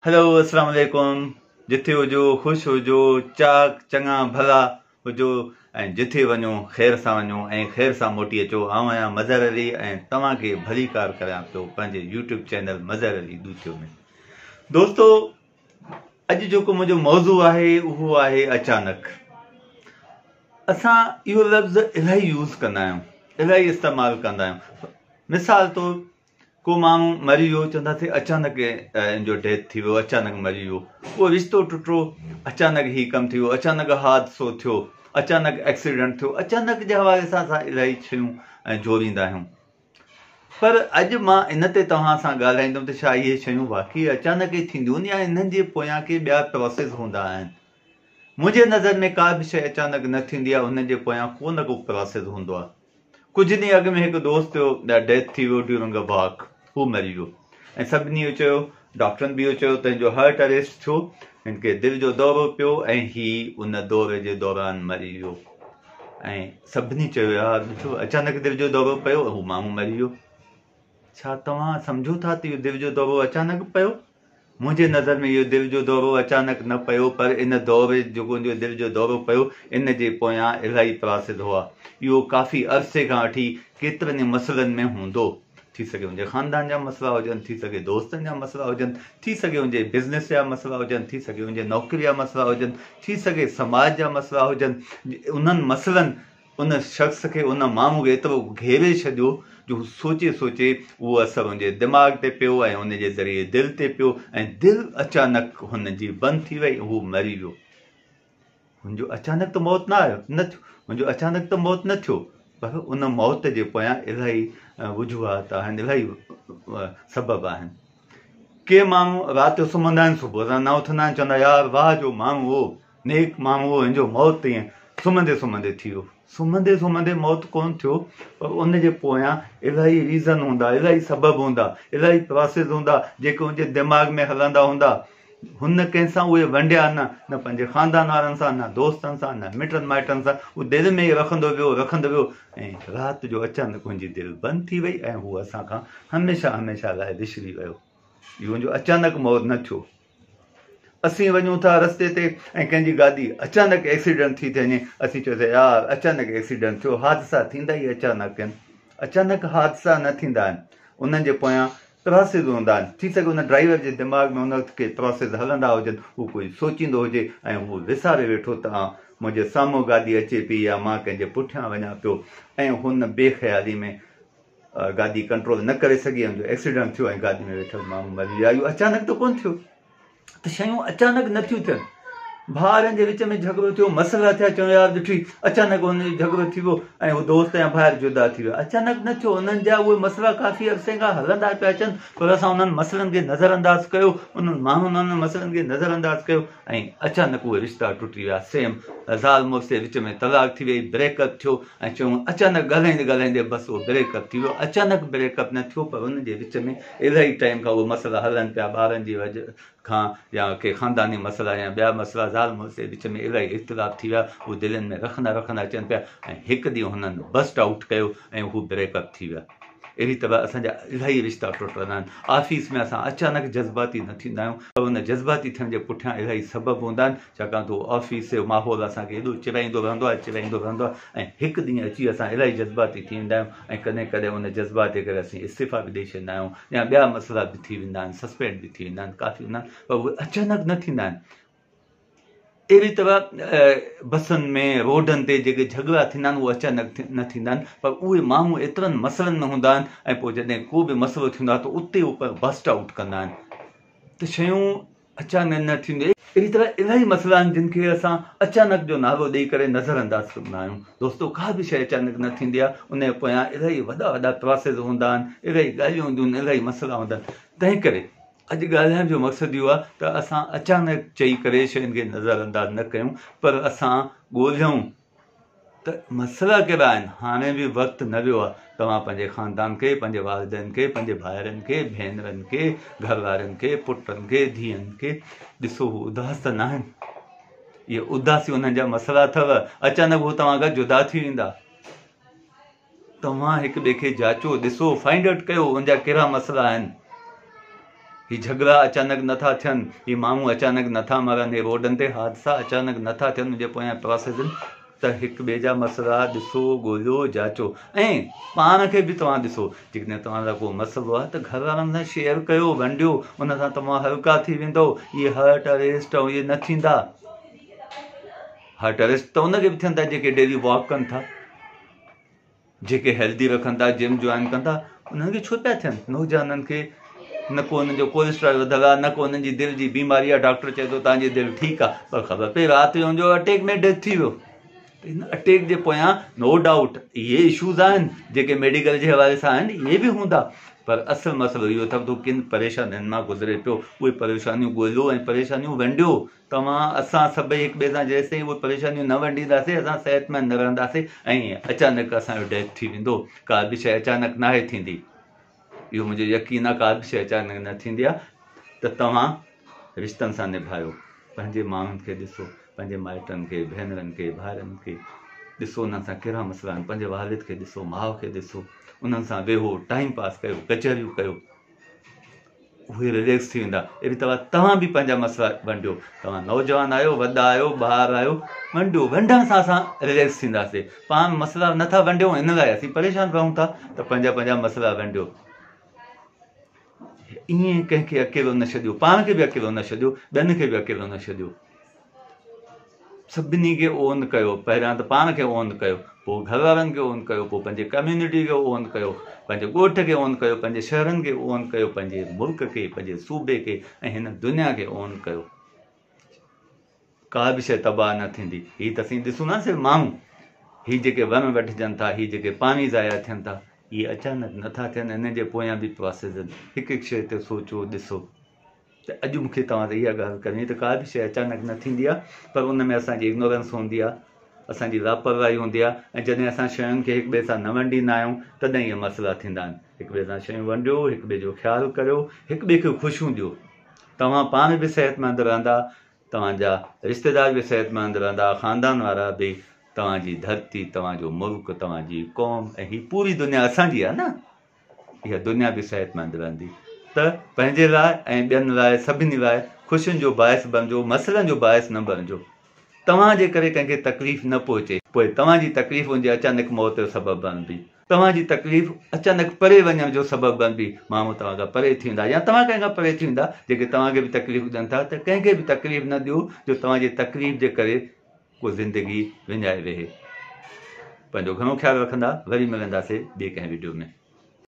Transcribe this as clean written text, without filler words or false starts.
Hello अस्सलाम वालेकुम। जिथे हुजो ख़ुश हुजो, चाक चङा भला हुजो ऐं जिथे वञो ख़ैर सां वञो ऐं ख़ैर सां मोटी अचो। आउं आहियां मज़हर अली ऐं तव्हांखे भली कार करियां पियो पंहिंजे यूट्यूब चैनल मज़हर अली दूतियो में। दोस्तो, अॼु जेको मुंहिंजो मौज़ू आहे उहो आहे अचानक। असां इहो लफ़्ज़ इलाही यूज़ कंदा आहियूं, इलाही इस्तेमालु कंदा आहियूं। मिसाल तौरु को माण्हू मरी वियो, चवंदासीं अचानक जो डेथ थी वियो, अचानक मरी वियो। उहो रिश्तो टुटो, अचानक ही कमु थी वियो, अचानक हादसो थियो, अचानक एक्सीडेंट थियो। अचानक जे हवाले सां असां इलाही शयूं जोड़ींदा आहियूं। पर अॼु मां इन ते तव्हां सां ॻाल्हाईंदुमि त छा इहे शयूं वाक़ई अचानक ई थींदियूं आहिनि या इन्हनि जे पोयां के ॿिया प्रोसेस हूंदा आहिनि। मुंहिंजे नज़र में का बि शइ अचानक न थींदी आहे, उन जे पोयां को न को प्रोसेस हूंदो आहे। कुझु ॾींहं अॻु में हिकु दोस्त जो डेथ थी वियो ड्यूरिंग अ वॉक, हू मरी वियो ऐं सभिनी इहो चयो, डॉक्टरनि बि इहो चयो त हिनजो हार्ट अरेस्ट थियो, हिनखे दिलि जो दौरो पियो ऐं ही उन दौरे जे दौरान मरी वियो। ऐं सभिनी चयो यार ॾिठो, अचानक दिलि जो दौरो पियो, हू माण्हू मरी वियो। छा तव्हां सम्झो था त इहो दिलि जो दौरो अचानक पियो? मुंहिंजे नज़र में इहो दिलि जो दौरो अचानक न पियो, पर इन दौरे जेको दिलि जो दौरो पियो, इन जे पोयां इलाही प्रोसेस हुआ। इहो काफ़ी अरसे खां वठी केतिरनि मसइलनि में हूंदो। थी सघे उनजे ख़ानदान जा मसइला हुजनि, थी सघे दोस्तनि जा मसइला हुजनि, थी सघे उनजे बिज़नेस जा मसइला हुजनि, थी सघे उनजे नौकरी जा मसइला हुजनि, थी सघे समाज जा मसइला हुजनि। उन्हनि मसइलनि उन शख़्स खे, उन माण्हू खे एतिरो घेरे छॾियो जो सोचे सोचे उहो असरु उनजे दिमाग़ ते पियो ऐं उनजे ज़रिए दिलि ते पियो ऐं दिलि अचानक हुनजी बंदि थी वई, हू मरी वियो। मुंहिंजो अचानक त मौत न आयो, न थियो, मुंहिंजो अचानक त मौत न थियो, पर उन मौत जे पोयां इलाही वजूहात आहिनि, इलाही सबब आहिनि। के माण्हू राति जो सुम्हंदा आहिनि, सुबुह सां न उथंदा आहिनि, चवंदा यार वाह जो माण्हू हो, नेक माण्हू हो, हिनजो मौत ईअं सुम्हंदे सुम्हंदे थी वियो। सुम्हंदे सुम्हंदे मौत कोन थियो, पर उनजे पोयां इलाही रीज़न हूंदा, इलाही सबब हूंदा, इलाही प्रोसेस हूंदा जेके उनजे दिमाग़ में हलंदा हूंदा। हुन कंहिंसां उहे वंडिया न पंहिंजे ख़ानदान वारनि सां, न दोस्तनि सां, न मिटनि माइटनि सां, उहो दिलि में ई रखंदो वियो ऐं राति जो अचानक हुनजी दिलि बंदि थी वई ऐं हू असांखां हमेशह हमेशह लाइ विछड़ी वियो। इहो मुंहिंजो अचानक मौत न थियो। असीं वञूं था रस्ते ते ऐं कंहिंजी गाॾी अचानक एक्सीडेंट थी थिए वञे, असीं चयोसीं यार अचानक एक्सीडेंट थियो। हादसा थींदा ई अचानक आहिनि, अचानक हादसा न थींदा आहिनि, उन्हनि जे पोयां प्रोसेस हूंदा आहिनि। थी सघे हुन ड्राइवर जे दिमाग़ में उनखे प्रोसेस हलंदा हुजनि, हू कोई सोचींदो हुजे ऐं हू विसारे वेठो त मुंहिंजे साम्हूं गाॾी अचे पई या मां कंहिंजे पुठियां वञा पियो ऐं हुन बेख़्याली में गाॾी कंट्रोल न करे सघी, मुंहिंजो एक्सीडेंट थियो ऐं गाॾी में वेठल माण्हू मरी विया। इहो अचानक त कोन थियो, त शयूं अचानक नथियूं थियनि। भाउरनि जे विच में झगड़ो थियो, मसइला थिया, चवणो यार ॾिठी अचानक हुनजो झगड़ो थी वियो ऐं उहो दोस्त या भाउर जुदा थी वियो। अचानक न थियो, उन्हनि जा उहे मसइला काफ़ी अरसे खां हलंदा पिया अचनि, पर असां उन्हनि मसइलनि खे नज़रअंदाज़ कयो, उन्हनि माण्हुनि उन्हनि मसइलनि खे नज़रअंदाज़ कयो ऐं अचानक उहे रिश्ता टुटी विया। सेम ज़ाल मुड़ुस जे विच में तलाक थी वई, ब्रेकअप थियो ऐं चयूं अचानक ॻाल्हाईंदे ॻाल्हाईंदे बसि उहो ब्रेकअप थी वियो। अचानक ब्रेकअप न थियो, पर उनजे विच में इलाही टाइम खां उहे मसइला हलनि पिया, ॿारनि जी वजह खां या के ख़ानदानी मसइला या ॿिया मसइला, ज़ाल मुड़ुस जे विच में इलाही इख़्तिलाफ़ थी विया। उहे दिलनि में रखंदा रखंदा अचनि पिया ऐं हिकु ॾींहुं हुननि बस्ट आउट कयो ऐं हू ब्रेकअप थी विया। अहिड़ी तरह असांजा इलाही रिश्ता टुटंदा आहिनि। ऑफ़िस में असां अचानक जज़्बाती न थींदा आहियूं, पर हुन जज़्बाती थियण जे पुठियां इलाही सबब हूंदा आहिनि, छाकाणि त उहो ऑफ़िस जो माहौल असांखे एॾो चिराईंदो रहंदो आहे ऐं हिकु ॾींहुं अची असां इलाही जज़्बाती थी वेंदा आहियूं ऐं कॾहिं कॾहिं उन जज़्बात जे करे असीं इस्तीफ़ा बि ॾेई छॾींदा आहियूं या ॿिया मसइला बि थी वेंदा आहिनि, सस्पेंड बि थी वेंदा आहिनि, काफ़ी हूंदा आहिनि, पर उहे अचानक न थींदा आहिनि। अहिड़ी तरह बसनि में, रोडनि ते जेके झगड़ा थींदा आहिनि उहे अचानक न थींदा आहिनि, पर उहे माण्हू एतिरनि मसइलनि में हूंदा आहिनि ऐं पोइ जॾहिं को बि मसइलो थींदो आहे त उते ऊपर बस्ट आउट कंदा आहिनि, त शयूं अचानक न थींदियूं। अहिड़ी तरह इलाही मसइला आहिनि जिन खे असां अचानक जो नालो ॾेई करे नज़रअंदाज़ कंदा आहियूं। दोस्तो, का बि शइ अचानक न थींदी आहे, उन जे पोयां इलाही वॾा वॾा प्रोसेस हूंदा आहिनि, इलाही ॻाल्हियूं हूंदियूं आहिनि, इलाही मसइला हूंदा आहिनि। तंहिं करे अॼु ॻाल्हाइण जो मक़सदु इहो आहे त असां अचानक चई करे शयुनि खे नज़रअंदाज़ न कयूं, पर असां ॻोल्हियूं त मसइला कहिड़ा आहिनि। हाणे बि वक़्तु न वियो आहे तव्हां पंहिंजे ख़ानदान खे, पंहिंजे वालिदनि खे, पंहिंजे भाइरनि खे, भेनरनि खे, घर वारनि खे, पुटनि खे, धीअनि खे ॾिसो, हू उदास त न आहिनि। इहे उदासी उन्हनि जा मसइला अथव, अचानक हू तव्हां खां जुदा थी वेंदा। तव्हां हिक ॿिए खे जाचो, ॾिसो, फाइंड आउट कयो उनजा कहिड़ा मसइला आहिनि। ही झगड़ा अचानक नथा थियनि, ही माण्हू अचानक नथा मरनि, हे रोडनि ते हादसा अचानक नथा थियनि, मुंहिंजे पोयां प्रोसेस आहिनि। त हिक ॿिए जा मसइला ॾिसो, ॻोल्हियो, जाचो, ऐं पाण खे बि तव्हां ॾिसो। जेकॾहिं तव्हांजा को मसइलो आहे त घर वारनि सां शेयर कयो, वंडियो, उन सां तव्हां हल्का थी वेंदो। इहे हार्ट अरेस्ट ऐं इहे न थींदा। हार्ट अरेस्ट त उनखे बि थियनि था जेके डेली वॉक कनि था, जेके हेल्दी रखनि था, जिम जॉइन कनि था। उन्हनि खे छो पिया थियनि? नौजवाननि खे न को उन्हनि जो कोलेस्ट्रॉल वधियल आहे, न को उन्हनि जी दिलि जी बीमारी आहे। डॉक्टर चए थो तव्हांजी दिलि ठीकु आहे, पर ख़बर पई राति जो हुनजो अटैक में डेथ थी वियो। त हिन अटैक जे पोयां नो डाउट इहे इशूज़ आहिनि जेके मेडिकल जे हवाले सां आहिनि, इहे बि हूंदा, पर असुलु मसइलो इहो अथव तो किन परेशानियुनि मां गुज़रे पियो। उहे परेशानियूं ॻोल्हियो ऐं परेशानियूं वंडियो। तव्हां असां सभई हिक ॿिए सां जेसिताईं उहे परेशानियूं न वंडींदासीं, असां सिहतमंद न रहंदासीं ऐं अचानक असांजो डेथ थी वेंदो। का बि शइ अचानक नाहे थींदी, इहो मुंहिंजो यकीन आहे। का बि शइ अचानक न थींदी आहे। त तव्हां रिश्तनि सां निभायो, पंहिंजे माण्हुनि खे ॾिसो, पंहिंजे माइटनि खे, भेनरनि खे, भाइरनि खे ॾिसो, उन्हनि सां कहिड़ा मसइला आहिनि। पंहिंजे वालिद खे ॾिसो, माउ खे ॾिसो, उन्हनि सां वेहो, टाइम पास कयो, कचहरियूं कयो, उहे रिलैक्स थी वेंदा। अहिड़ी तव्हां बि पंहिंजा मसइला वंडियो। तव्हां नौजवान आहियो, वॾा आहियो, ॿार आहियो, वंडियो। वंडण सां असां रिलैक्स थींदासीं। पाण मसइला नथा वंडियूं, हिन लाइ असीं परेशान रहूं था। त पंहिंजा पंहिंजा मसइला वंडियो। ईअं कंहिंखे अकेलो न छॾियो, पाण खे बि अकेलो न छॾियो, ॿियनि खे बि अकेलो न छॾियो। सभिनी खे ओन कयो। पहिरियां त पाण खे ओन कयो, पोइ घर वारनि खे ओन कयो, पोइ पंहिंजे कम्यूनिटी खे ओन कयो, पंहिंजे ॻोठ खे ओन कयो, पंहिंजे शहरनि खे ओन कयो, पंहिंजे मुल्क खे, पंहिंजे सूबे खे ऐं हिन दुनिया खे ओन कयो। का बि शइ तबाह न थींदी। हीअ त असीं ॾिसूं न सिर्फ़ु माण्हू, हीअ जेके वन वठिजनि था, हीअ जेके पाणी ज़ाया थियनि था, इहे अचानक नथा थियनि। हिन जे पोयां बि प्रोसेस आहिनि। हिकु हिकु शइ ते सोचो, ॾिसो। त अॼु मूंखे तव्हां ते इहा ॻाल्हि करणी त का बि शइ अचानक न थींदी आहे, पर उन में असांजी इग्नोरेंस हूंदी आहे, असांजी लापरवाही हूंदी आहे। ऐं जॾहिं असां शयुनि खे हिक ॿिए सां न वंडींदा आहियूं, तॾहिं इहे मसइला थींदा आहिनि। हिक ॿिए सां शयूं वंडियो, हिक ॿिए जो ख़्यालु करियो, हिक ॿिए खे ख़ुशियूं ॾियो। तव्हां पाण बि सिहतमंद रहंदा, तव्हांजा रिश्तेदार बि सिहतमंद रहंदा, ख़ानदान वारा बि, तव्हांजी धरती, तव्हांजो मुल्क, तव्हांजी क़ौम ऐं हीअ पूरी दुनिया असांजी आहे न, इहा दुनिया बि सिहतमंद रहंदी। त पंहिंजे लाइ ऐं ॿियनि लाइ, सभिनी लाइ ख़ुशियुनि जो बाहिस बणिजो, मसइलनि जो बाहिस न बणिजो। तव्हांजे करे कंहिंखे तकलीफ़ न पहुचे, पोइ तव्हांजी तकलीफ़ हुनजे अचानक मौत जो सबबु बणिबी, तव्हांजी तकलीफ़ अचानक परे वञण जो सबबु बणिबी। माण्हू तव्हां खां परे थी वेंदा, या तव्हां कंहिं खां परे थी वेंदा जेके तव्हांखे बि तकलीफ़ ॾियनि था। त कंहिंखे बि तकलीफ़ न ॾियो जो तव्हांजी तकलीफ़ जे करे को ज़िंदगी विञाए वेहे। पंहिंजो घणो ख़्यालु रखंदा। वरी मिलंदासीं ॿिए कंहिं वीडियो में।